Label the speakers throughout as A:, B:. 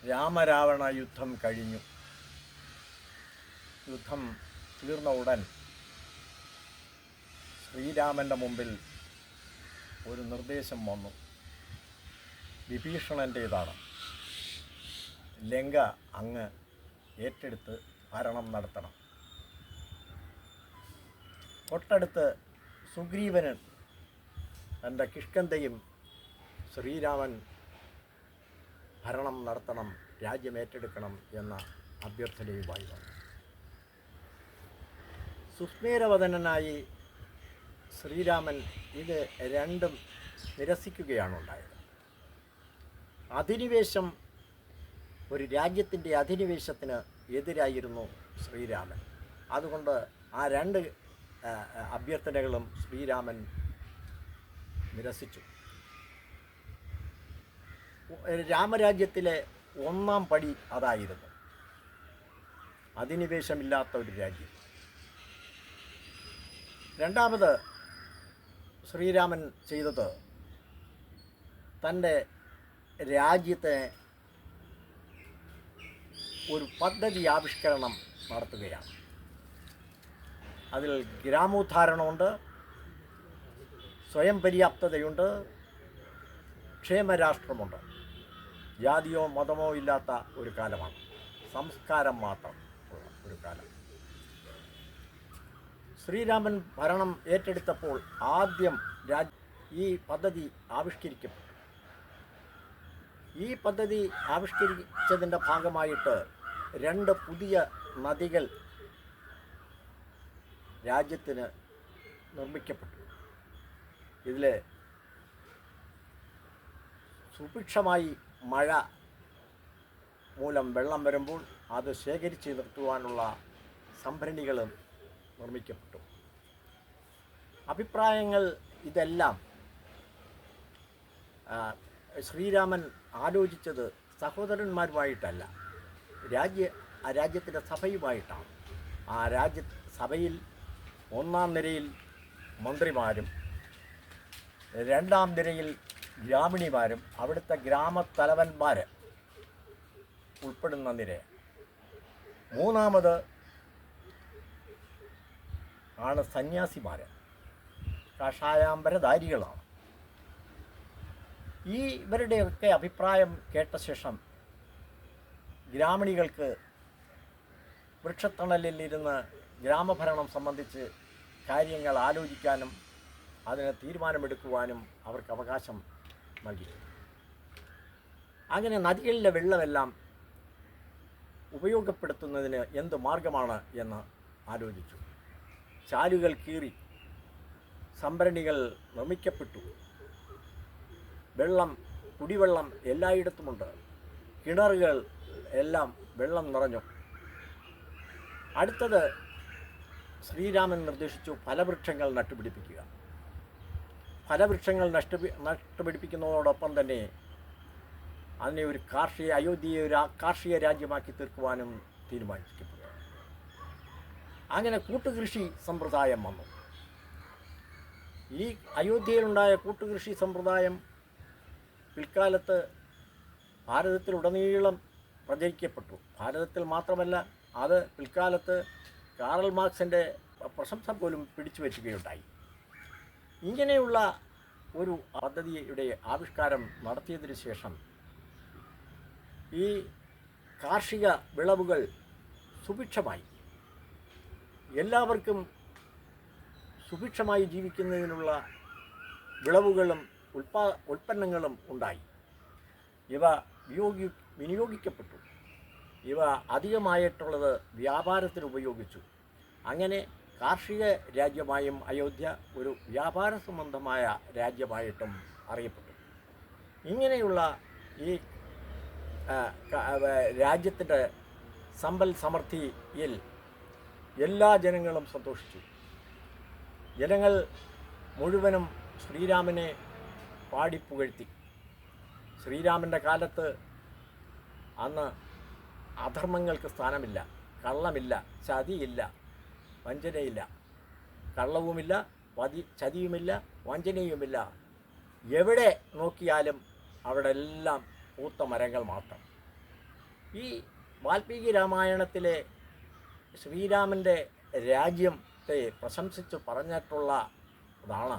A: രാമരാവണ യുദ്ധം കഴിഞ്ഞു. യുദ്ധം തീർന്ന ഉടൻ ശ്രീരാമൻ്റെ മുമ്പിൽ ഒരു നിർദ്ദേശം വന്നു. വിഭീഷണൻ്റേതാണ്. ലങ്ക അങ്ങ് ഏറ്റെടുത്ത് ഭരണം നടത്തണം. തൊട്ടടുത്ത് സുഗ്രീവന് തൻ്റെ കിഷ്കിന്ധയും ശ്രീരാമൻ ഭരണം നടത്തണം, രാജ്യം ഏറ്റെടുക്കണം എന്ന അഭ്യർത്ഥനയുമായി വന്നു. സുസ്മേരവദനായി ശ്രീരാമൻ ഇത് രണ്ടും നിരസിക്കുകയാണ് ഉണ്ടായത്. അധിനിവേശം, ഒരു രാജ്യത്തിൻ്റെ അധിനിവേശത്തിന് എതിരായിരുന്നു ശ്രീരാമൻ. അതുകൊണ്ട് ആ രണ്ട് അഭ്യർത്ഥനകളും ശ്രീരാമൻ നിരസിച്ചു. രാമരാജ്യത്തിലെ ഒന്നാം പടി അതായിരുന്നു, അധിനിവേശമില്ലാത്ത ഒരു രാജ്യം. രണ്ടാമത് ശ്രീരാമൻ ചെയ്തത് തൻ്റെ രാജ്യത്തെ ഒരു പദ്ധതി ആവിഷ്കരണം നടത്തുകയാണ്. അതിൽ ഗ്രാമോദ്ധാരണമുണ്ട്, സ്വയം പര്യാപ്തതയുണ്ട്, ക്ഷേമരാഷ്ട്രമുണ്ട്. ജാതിയോ മതമോ ഇല്ലാത്ത ഒരു കാലമാണ്, സംസ്കാരം മാത്രം ഉള്ള ഒരു കാലം. ശ്രീരാമൻ ഭരണം ഏറ്റെടുത്തപ്പോൾ ആദ്യം ഈ പദ്ധതി ആവിഷ്കരിക്കപ്പെട്ടു. ഈ പദ്ധതി ആവിഷ്കരിച്ചതിൻ്റെ ഭാഗമായിട്ട് 2 പുതിയ നദികൾ രാജ്യത്തിന് നിർമ്മിക്കപ്പെട്ടു. ഇതിൽ സുഭിക്ഷമായി മഴ മൂലം വെള്ളം വരുമ്പോൾ അത് ശേഖരിച്ച് നിർത്തുവാനുള്ള സംഭരണികളും നിർമ്മിക്കപ്പെട്ടു. അഭിപ്രായങ്ങൾ ഇതെല്ലാം ശ്രീരാമൻ ആലോചിച്ചത് സഹോദരന്മാരുമായിട്ടല്ല, രാജ്യത്തിൻ്റെ സഭയുമായിട്ടാണ്. ആ സഭയിൽ 1-ാം നിരയിൽ മന്ത്രിമാരും, 2-ാം നിരയിൽ ഗ്രാമിണിമാരും, അവിടുത്തെ ഗ്രാമത്തലവന്മാർ ഉൾപ്പെടുന്ന നിര. 3-ാമത് ആണ് സന്യാസിമാർ, കാഷായാംബരധാരികളാണ്. ഇവരുടെയൊക്കെ അഭിപ്രായം കേട്ട ശേഷം ഗ്രാമണികൾക്ക് വൃക്ഷത്തണലിലിരുന്ന് ഗ്രാമഭരണം സംബന്ധിച്ച് കാര്യങ്ങൾ ആലോചിക്കാനും അതിന് തീരുമാനമെടുക്കുവാനും അവർക്ക് അവകാശം നൽകി. അങ്ങനെ നദികളിലെ വെള്ളമെല്ലാം ഉപയോഗപ്പെടുത്തുന്നതിന് എന്ത് മാർഗമാണ് എന്ന് ആലോചിച്ചു. ചാലുകൾ കീറി സംഭരണികൾ നിർമ്മിക്കപ്പെട്ടു. കുടിവെള്ളം എല്ലായിടത്തുമുണ്ട്. കിണറുകൾ എല്ലാം വെള്ളം നിറഞ്ഞു. അടുത്തത് ശ്രീരാമൻ നിർദ്ദേശിച്ചു ഫലവൃക്ഷങ്ങൾ നട്ടുപിടിപ്പിക്കുക. ഫലവൃക്ഷങ്ങൾ നട്ടുപിടിപ്പിക്കുന്നതോടൊപ്പം തന്നെ അതിനെ അയോധ്യയെ ഒരു കാർഷിക രാജ്യമാക്കി തീർക്കുവാനും തീരുമാനിക്കപ്പെട്ടു. അങ്ങനെ കൂട്ടുകൃഷി സമ്പ്രദായം വന്നു. ഈ അയോധ്യയിലുണ്ടായ കൂട്ടുകൃഷി സമ്പ്രദായം പിൽക്കാലത്ത് ഭാരതത്തിലുടനീളം പ്രചരിക്കപ്പെട്ടു. ഭാരതത്തിൽ മാത്രമല്ല, അത് പിൽക്കാലത്ത് കാറൽ മാർക്സിൻ്റെ പ്രശംസ പോലും പിടിച്ചു വയ്ക്കുകയുണ്ടായി. ഇങ്ങനെയുള്ള ഒരു പദ്ധതിയുടെ ആവിഷ്കാരം നടത്തിയതിനു ശേഷം ഈ കാർഷിക വിളവുകൾ സുഭിക്ഷമായി, എല്ലാവർക്കും സുഭിക്ഷമായി ജീവിക്കുന്നതിനുള്ള വിളവുകളും ഉൽപ്പന്നങ്ങളും ഉണ്ടായി. ഇവ വിനിയോഗിക്കപ്പെട്ടു. ഇവ അധികമായിട്ടുള്ളത് വ്യാപാരത്തിന് ഉപയോഗിച്ചു. അങ്ങനെ കാർഷിക രാജ്യമായും അയോധ്യ ഒരു വ്യാപാര സംബന്ധമായ രാജ്യമായിട്ടും അറിയപ്പെട്ടു. ഇങ്ങനെയുള്ള ഈ രാജ്യത്തിൻ്റെ സമ്പൽ സമൃദ്ധിയിൽ എല്ലാ ജനങ്ങളും സന്തോഷിച്ചു. ജനങ്ങൾ മുഴുവനും ശ്രീരാമനെ പാടിപ്പുകഴ്ത്തി. ശ്രീരാമൻ്റെ കാലത്ത് അന്ന് അധർമ്മങ്ങൾക്ക് സ്ഥാനമില്ല, കള്ളമില്ല, ചതിയില്ല, വഞ്ചനയില്ല. കള്ളവുമില്ല, ചതിയുമില്ല, വഞ്ചനയുമില്ല. എവിടെ നോക്കിയാലും അവിടെ എല്ലാം പൂത്ത മരങ്ങൾ മാത്രം. ഈ വാൽമീകി രാമായണത്തിലെ ശ്രീരാമൻ്റെ രാജ്യത്തെ പ്രശംസിച്ച് പറഞ്ഞിട്ടുള്ളതാണ്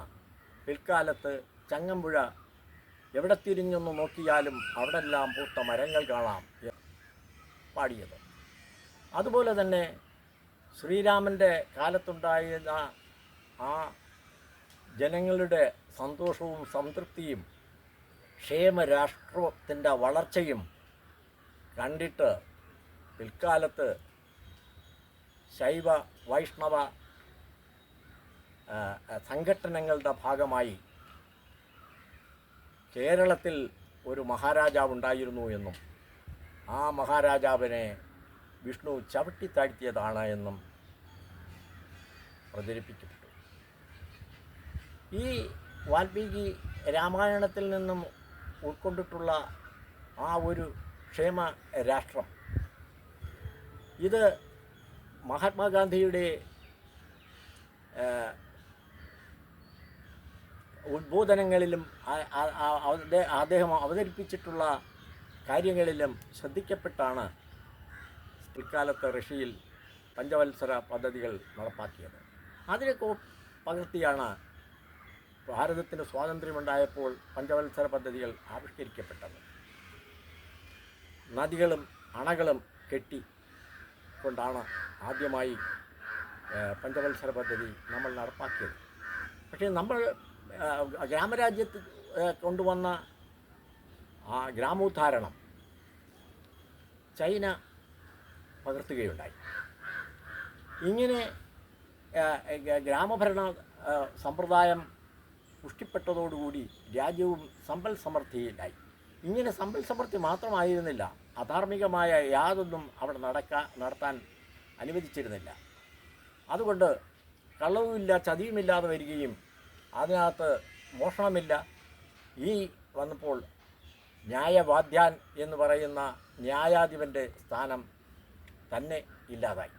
A: പിൽക്കാലത്ത് ചങ്ങമ്പുഴ എവിടെ തിരിഞ്ഞൊന്ന് നോക്കിയാലും അവിടെല്ലാം പൂത്ത മരങ്ങൾ കാണാം പാടിയത്. അതുപോലെ തന്നെ ശ്രീരാമൻ്റെ കാലത്തുണ്ടായിരുന്ന ആ ജനങ്ങളുടെ സന്തോഷവും സംതൃപ്തിയും ക്ഷേമരാഷ്ട്രത്തിൻ്റെ വളർച്ചയും കണ്ടിട്ട് പിൽക്കാലത്ത് ശൈവ വൈഷ്ണവ സംഘടനകളുടെ ഭാഗമായി കേരളത്തിൽ ഒരു മഹാരാജാവുണ്ടായിരുന്നു എന്നും ആ മഹാരാജാവിനെ വിഷ്ണു ചവിട്ടിത്താഴ്ത്തിയതാണ് എന്നും പ്രചരിപ്പിക്കപ്പെട്ടു. ഈ വാൽമീകി രാമായണത്തിൽ നിന്നും ഉൾക്കൊണ്ടിട്ടുള്ള ആ ഒരു ക്ഷേമ രാഷ്ട്രം ഇത് മഹാത്മാഗാന്ധിയുടെ ഉദ്ബോധനങ്ങളിലും അദ്ദേഹം അവതരിപ്പിച്ചിട്ടുള്ള കാര്യങ്ങളിലും ശ്രദ്ധിക്കപ്പെട്ടാണ് പിൽക്കാലത്ത് റഷ്യയിൽ പഞ്ചവത്സര പദ്ധതികൾ നടപ്പാക്കിയത്. അതിനെ പകർത്തിയാണ് ഭാരതത്തിന് സ്വാതന്ത്ര്യമുണ്ടായപ്പോൾ പഞ്ചവത്സര പദ്ധതികൾ ആവിഷ്കരിക്കപ്പെട്ടത്. നദികളും അണകളും കൊണ്ടാണ് ആദ്യമായി പഞ്ചവത്സര പദ്ധതി നമ്മൾ നടപ്പാക്കിയത്. പക്ഷേ നമ്മൾ ഗ്രാമരാജ്യത്ത് കൊണ്ടുവന്ന ആ ഗ്രാമോദ്ധാരണം ചൈന പകർത്തുകയുണ്ടായി. ഇങ്ങനെ ഗ്രാമഭരണ സമ്പ്രദായം പുഷ്ടിപ്പെട്ടതോടുകൂടി രാജ്യവും സമ്പൽ സമൃദ്ധിയിലായി. ഇങ്ങനെ സമ്പൽ സമൃദ്ധി മാത്രമായിരുന്നില്ല, അധാർമികമായ യാതൊന്നും അവിടെ നടത്താൻ അനുവദിച്ചിരുന്നില്ല. അതുകൊണ്ട് കള്ളവുമില്ല ചതിയുമില്ലാതെ വരികയും അതിനകത്ത് മോഷണമില്ല. ഈ വന്നപ്പോൾ ന്യായവാദ്യാൻ എന്ന് പറയുന്ന ന്യായാധിപൻ്റെ സ്ഥാനം തന്നെ ഇല്ലാതായി.